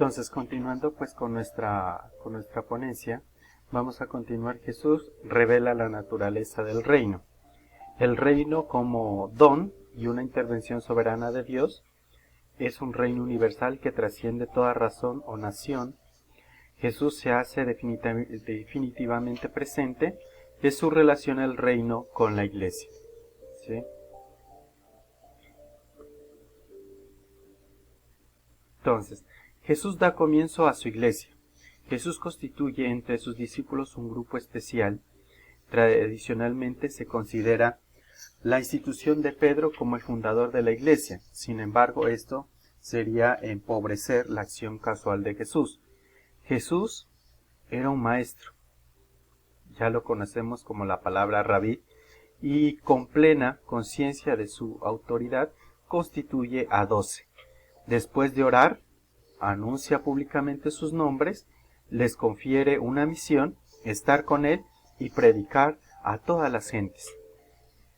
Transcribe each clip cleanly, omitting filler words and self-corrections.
Entonces, continuando pues con nuestra ponencia, vamos a continuar. Jesús revela la naturaleza del reino. El reino como don y una intervención soberana de Dios es un reino universal que trasciende toda razón o nación. Jesús se hace definitivamente presente. Es su relación al reino con la iglesia. ¿Sí? Entonces, Jesús da comienzo a su iglesia. Jesús constituye entre sus discípulos un grupo especial. Tradicionalmente se considera la institución de Pedro como el fundador de la iglesia. Sin embargo, esto sería empobrecer la acción casual de Jesús. Jesús era un maestro, ya lo conocemos como la palabra rabí, y con plena conciencia de su autoridad constituye a 12. Después de orar, anuncia públicamente sus nombres, les confiere una misión, estar con él y predicar a todas las gentes.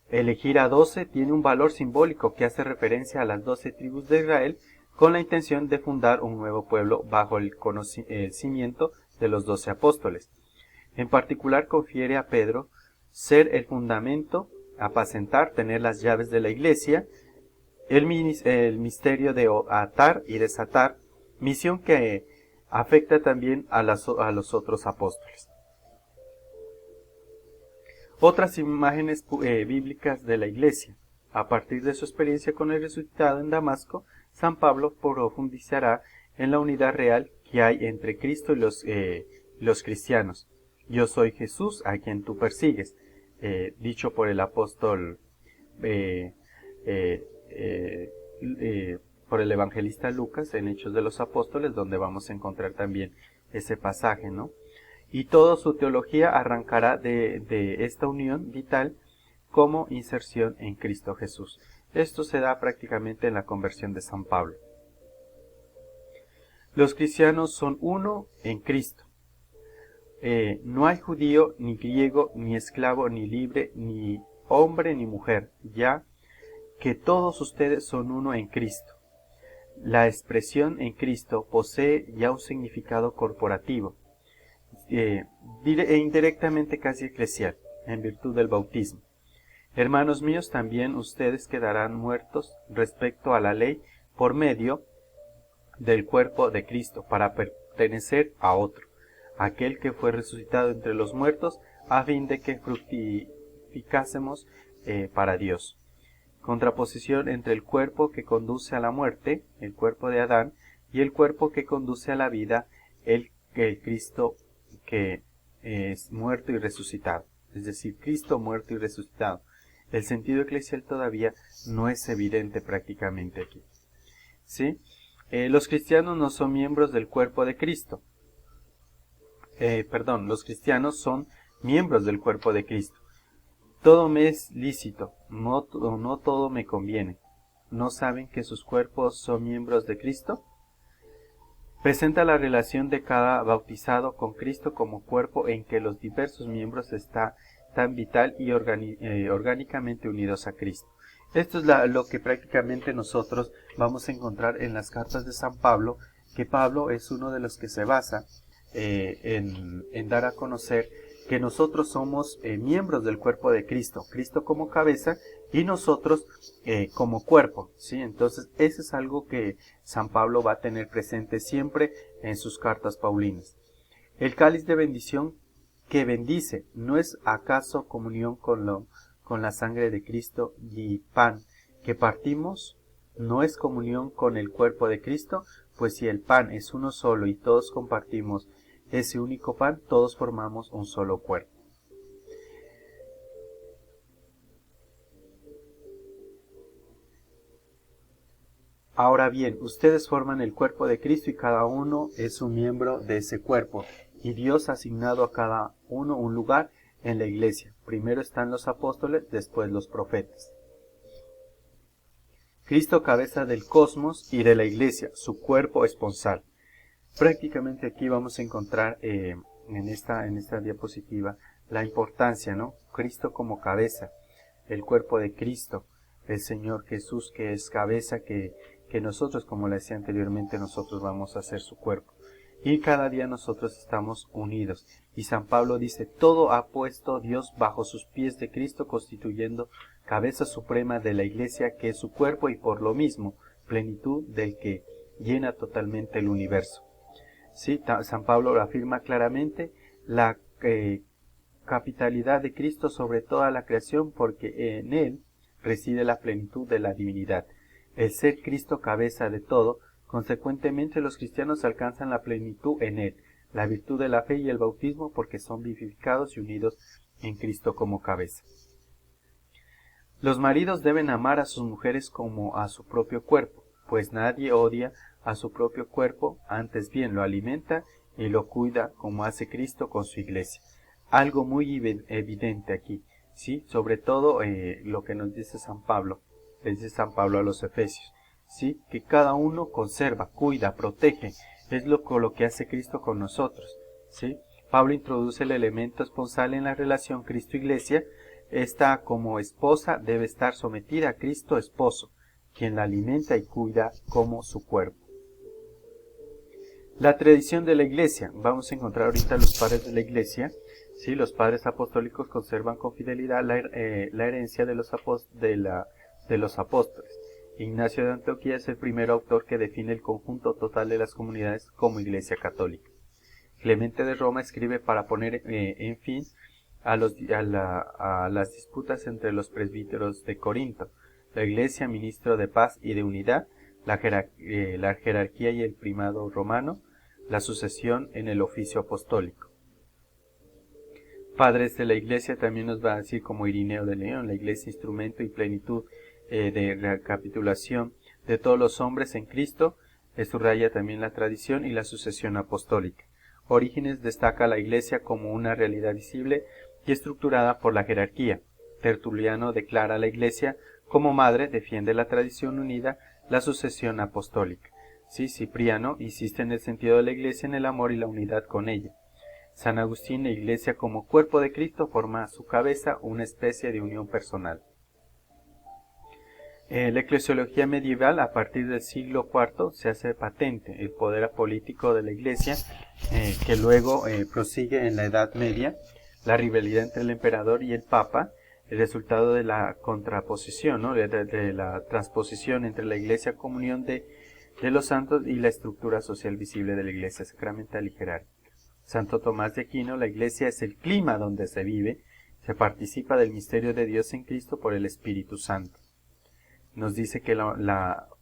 Elegir a 12 tiene un valor simbólico que hace referencia a las 12 tribus de Israel con la intención de fundar un nuevo pueblo bajo el conocimiento de los 12 apóstoles. En particular confiere a Pedro ser el fundamento, apacentar, tener las llaves de la iglesia, el misterio de atar y desatar, misión que afecta también a los otros apóstoles. Otras imágenes bíblicas de la iglesia. A partir de su experiencia con el resucitado en Damasco, San Pablo profundizará en la unidad real que hay entre Cristo y los cristianos. Yo soy Jesús a quien tú persigues, dicho por el apóstol, por el evangelista Lucas en Hechos de los Apóstoles, donde vamos a encontrar también ese pasaje, ¿no? Y toda su teología arrancará de esta unión vital como inserción en Cristo Jesús. Esto se da prácticamente en la conversión de San Pablo. Los cristianos son uno en Cristo. No hay judío, ni griego, ni esclavo, ni libre, ni hombre, ni mujer, ya que todos ustedes son uno en Cristo. La expresión en Cristo posee ya un significado corporativo, e indirectamente casi eclesial, en virtud del bautismo. Hermanos míos, también ustedes quedarán muertos respecto a la ley por medio del cuerpo de Cristo, para pertenecer a otro, aquel que fue resucitado entre los muertos, a fin de que fructificásemos para Dios. Contraposición entre el cuerpo que conduce a la muerte, el cuerpo de Adán, y el cuerpo que conduce a la vida, el Cristo que es muerto y resucitado. Es decir, Cristo muerto y resucitado. El sentido eclesial todavía no es evidente prácticamente aquí. ¿Sí? Los cristianos no son miembros del cuerpo de Cristo. Los cristianos son miembros del cuerpo de Cristo. Todo me es lícito, no todo me conviene. ¿No saben que sus cuerpos son miembros de Cristo? Presenta la relación de cada bautizado con Cristo como cuerpo en que los diversos miembros están tan vital y orgánicamente unidos a Cristo. Esto es lo que prácticamente nosotros vamos a encontrar en las cartas de San Pablo, que Pablo es uno de los que se basa en dar a conocer que nosotros somos miembros del cuerpo de Cristo, Cristo como cabeza y nosotros como cuerpo, ¿sí? Entonces, eso es algo que San Pablo va a tener presente siempre en sus cartas paulinas. El cáliz de bendición que bendice, ¿no es acaso comunión con la sangre de Cristo? Y pan que partimos, ¿no es comunión con el cuerpo de Cristo? Pues si el pan es uno solo y todos compartimos ese único pan, todos formamos un solo cuerpo. Ahora bien, ustedes forman el cuerpo de Cristo y cada uno es un miembro de ese cuerpo. Y Dios ha asignado a cada uno un lugar en la iglesia. Primero están los apóstoles, después los profetas. Cristo, cabeza del cosmos y de la iglesia, su cuerpo esponsal. Prácticamente aquí vamos a encontrar en esta diapositiva la importancia, ¿no? Cristo como cabeza, el cuerpo de Cristo, el Señor Jesús que es cabeza, que que nosotros, como le decía anteriormente, nosotros vamos a ser su cuerpo. Y cada día nosotros estamos unidos. Y San Pablo dice, todo ha puesto Dios bajo sus pies de Cristo, constituyendo cabeza suprema de la Iglesia, que es su cuerpo y por lo mismo plenitud del que llena totalmente el universo. Sí, San Pablo lo afirma claramente, la capitalidad de Cristo sobre toda la creación, porque en él reside la plenitud de la divinidad. El ser Cristo cabeza de todo, consecuentemente los cristianos alcanzan la plenitud en él, la virtud de la fe y el bautismo, porque son vivificados y unidos en Cristo como cabeza. Los maridos deben amar a sus mujeres como a su propio cuerpo, pues nadie odia a su propio cuerpo, antes bien lo alimenta y lo cuida como hace Cristo con su iglesia. Algo muy evidente aquí, ¿sí? Sobre todo lo que nos dice San Pablo, le dice San Pablo a los Efesios, ¿sí? Que cada uno conserva, cuida, protege, es lo que hace Cristo con nosotros, ¿sí? Pablo introduce el elemento esponsal en la relación Cristo-Iglesia. Esta, como esposa, debe estar sometida a Cristo esposo, quien la alimenta y cuida como su cuerpo. La tradición de la Iglesia. Vamos a encontrar ahorita los padres de la Iglesia. ¿Sí? Los padres apostólicos conservan con fidelidad la herencia de los apóstoles. Ignacio de Antioquía es el primer autor que define el conjunto total de las comunidades como Iglesia católica. Clemente de Roma escribe para poner en fin a las disputas entre los presbíteros de Corinto, la Iglesia, ministro de paz y de unidad, la jerarquía y el primado romano, la sucesión en el oficio apostólico. Padres de la Iglesia también nos va a decir como Irineo de León, la Iglesia instrumento y plenitud de recapitulación de todos los hombres en Cristo, subraya también la tradición y la sucesión apostólica. Orígenes destaca la Iglesia como una realidad visible y estructurada por la jerarquía. Tertuliano declara a la Iglesia como madre, defiende la tradición unida, la sucesión apostólica. Sí, Cipriano insiste en el sentido de la Iglesia en el amor y la unidad con ella. San Agustín, la Iglesia como cuerpo de Cristo forma a su cabeza una especie de unión personal. La eclesiología medieval, a partir del siglo IV, se hace patente el poder político de la Iglesia, que luego prosigue en la Edad Media, la rivalidad entre el emperador y el Papa, el resultado de la contraposición, ¿no? de la transposición entre la Iglesia comunión de los santos y la estructura social visible de la Iglesia sacramental y jerárquica. Santo Tomás de Aquino, la Iglesia es el clima donde se vive, se participa del misterio de Dios en Cristo por el Espíritu Santo. Nos dice que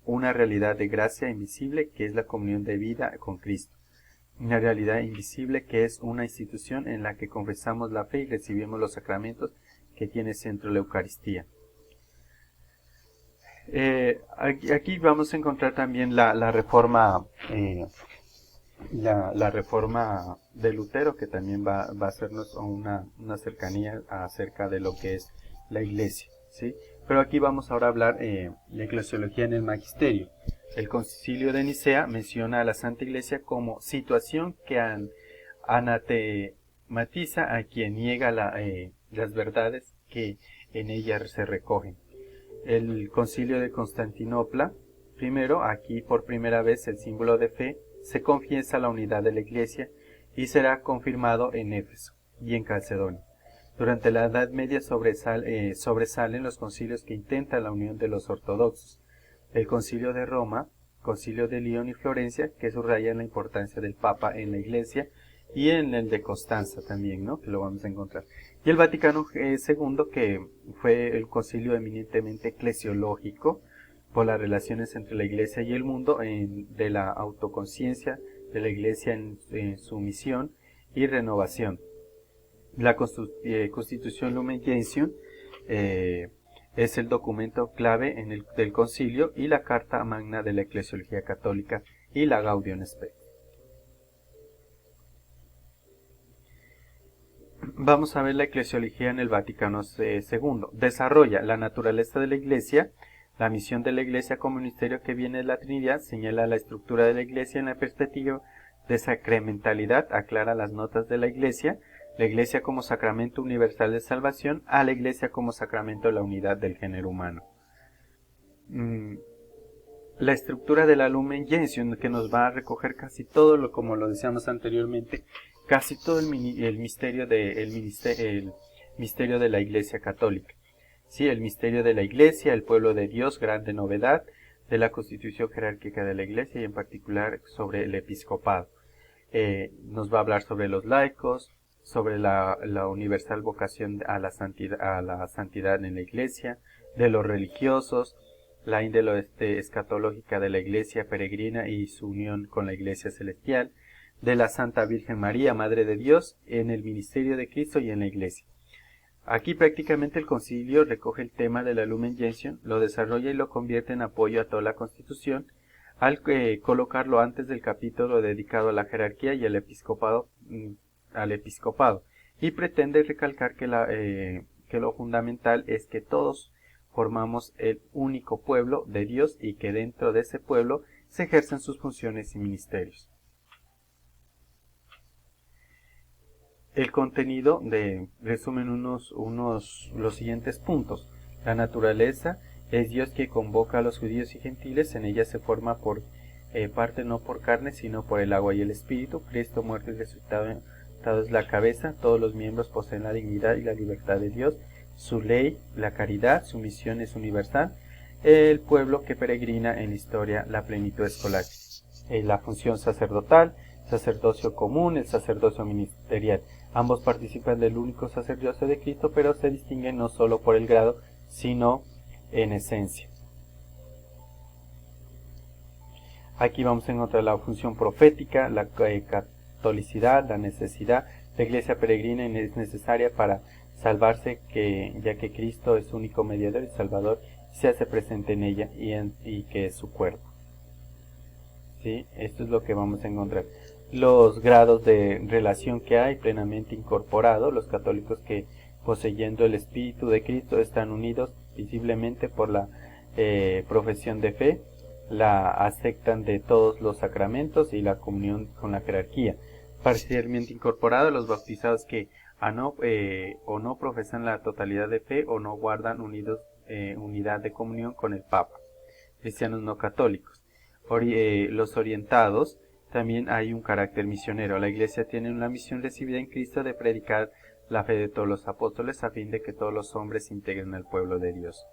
una realidad de gracia invisible que es la comunión de vida con Cristo. Una realidad invisible que es una institución en la que confesamos la fe y recibimos los sacramentos que tiene centro la Eucaristía. Aquí vamos a encontrar también la reforma la reforma de Lutero, que también va a hacernos una cercanía acerca de lo que es la Iglesia, ¿sí? Pero aquí vamos ahora a hablar de eclesiología en el magisterio. El Concilio de Nicea menciona a la Santa Iglesia como situación que anatematiza a quien niega las verdades que en ella se recogen. El Concilio de Constantinopla, primero, aquí por primera vez el símbolo de fe, se confiesa la unidad de la Iglesia y será confirmado en Éfeso y en Calcedonia. Durante la Edad Media sobresalen los concilios que intentan la unión de los ortodoxos. El Concilio de Roma, Concilio de León y Florencia, que subrayan la importancia del Papa en la Iglesia, y en el de Constanza también, ¿no? Que lo vamos a encontrar. Y el Vaticano II, que fue el concilio eminentemente eclesiológico, por las relaciones entre la Iglesia y el mundo, de la autoconciencia de la Iglesia en su misión y renovación. La Constitución Lumen Gentium es el documento clave del concilio, y la Carta Magna de la Eclesiología Católica y la Gaudium Spes. Vamos a ver la eclesiología en el Vaticano II. Desarrolla la naturaleza de la Iglesia. La misión de la Iglesia como ministerio que viene de la Trinidad señala la estructura de la Iglesia en la perspectiva de sacramentalidad, aclara las notas de la Iglesia como sacramento universal de salvación, a la Iglesia como sacramento de la unidad del género humano. la estructura de la Lumen Gentium, que nos va a recoger casi todo, como lo decíamos anteriormente, casi todo el misterio el misterio de la Iglesia Católica. Sí, el misterio de la Iglesia, el pueblo de Dios, grande novedad de la constitución jerárquica de la Iglesia y en particular sobre el episcopado. Nos va a hablar sobre los laicos, sobre la universal vocación a la santidad en la Iglesia, de los religiosos, la índole escatológica de la Iglesia peregrina y su unión con la Iglesia celestial, de la Santa Virgen María, Madre de Dios, en el ministerio de Cristo y en la Iglesia. Aquí prácticamente el concilio recoge el tema de la Lumen Gentium, lo desarrolla y lo convierte en apoyo a toda la Constitución, al colocarlo antes del capítulo dedicado a la jerarquía y al episcopado, y pretende recalcar que lo fundamental es que todos formamos el único pueblo de Dios y que dentro de ese pueblo se ejercen sus funciones y ministerios. El contenido resumen los siguientes puntos. La naturaleza es Dios que convoca a los judíos y gentiles, en ella se forma por parte no por carne, sino por el agua y el espíritu. Cristo muerto y resucitado es la cabeza, todos los miembros poseen la dignidad y la libertad de Dios, su ley, la caridad, su misión es universal, el pueblo que peregrina en la historia, la plenitud escolástica, la función sacerdotal, sacerdocio común, el sacerdocio ministerial. Ambos participan del único sacerdocio de Cristo, pero se distinguen no solo por el grado, sino en esencia. Aquí vamos a encontrar la función profética, la catolicidad, la necesidad. La iglesia peregrina es necesaria para salvarse, ya que Cristo es único mediador y salvador, se hace presente en ella y que es su cuerpo. ¿Sí? Esto es lo que vamos a encontrar. Los grados de relación que hay plenamente incorporado, los católicos que poseyendo el Espíritu de Cristo están unidos visiblemente por la profesión de fe, la aceptan de todos los sacramentos y la comunión con la jerarquía. Parcialmente incorporados los bautizados que o no profesan la totalidad de fe o no guardan unidad de comunión con el Papa. Cristianos no católicos. Los orientados, también hay un carácter misionero. La Iglesia tiene una misión recibida en Cristo de predicar la fe de todos los apóstoles a fin de que todos los hombres se integren al pueblo de Dios.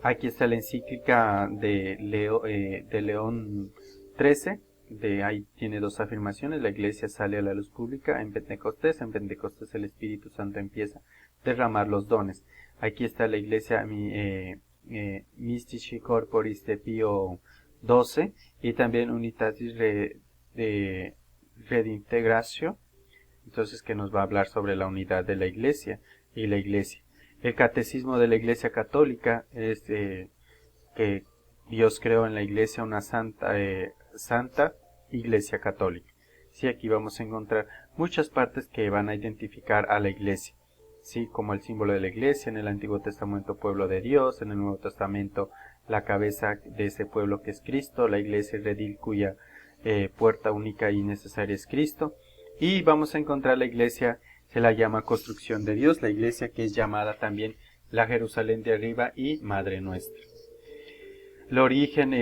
Aquí está la encíclica de León XIII. Ahí tiene dos afirmaciones. La Iglesia sale a la luz pública en Pentecostés. En Pentecostés el Espíritu Santo empieza a derramar los dones. Aquí está la Iglesia Mystici Corporis de Pío XII y también Unitatis Redintegratio, entonces que nos va a hablar sobre la unidad de la Iglesia y la Iglesia. El catecismo de la Iglesia Católica es que Dios creó en la Iglesia una santa Iglesia Católica. Sí, aquí vamos a encontrar muchas partes que van a identificar a la Iglesia. Sí, como el símbolo de la Iglesia, en el Antiguo Testamento pueblo de Dios, en el Nuevo Testamento la cabeza de ese pueblo que es Cristo, la Iglesia el redil cuya puerta única y necesaria es Cristo, y vamos a encontrar la Iglesia, se la llama construcción de Dios, la Iglesia que es llamada también la Jerusalén de arriba y Madre Nuestra. El origen,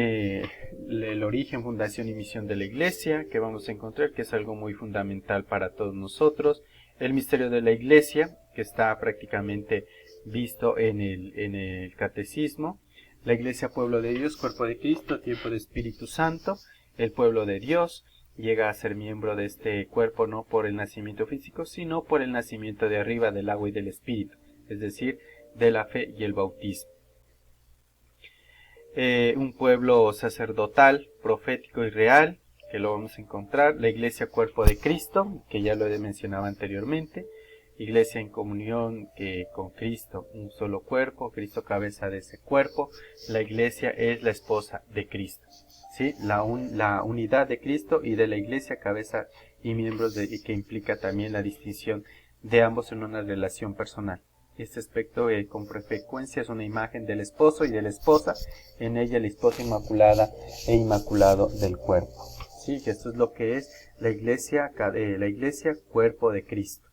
fundación y misión de la Iglesia, que vamos a encontrar que es algo muy fundamental para todos nosotros. El misterio de la Iglesia, que está prácticamente visto en el Catecismo. La Iglesia, pueblo de Dios, cuerpo de Cristo, tiempo de Espíritu Santo. El pueblo de Dios llega a ser miembro de este cuerpo no por el nacimiento físico, sino por el nacimiento de arriba del agua y del Espíritu, es decir, de la fe y el bautismo. Un pueblo sacerdotal, profético y real, que lo vamos a encontrar. La Iglesia, cuerpo de Cristo, que ya lo he mencionado anteriormente. Iglesia en comunión con Cristo, un solo cuerpo, Cristo cabeza de ese cuerpo. La Iglesia es la esposa de Cristo, ¿sí? La unidad de Cristo y de la Iglesia, cabeza y miembros y que implica también la distinción de ambos en una relación personal. Este aspecto con frecuencia es una imagen del esposo y de la esposa, en ella la esposa inmaculada e inmaculado del cuerpo. Sí, que esto es lo que es la iglesia, cuerpo de Cristo.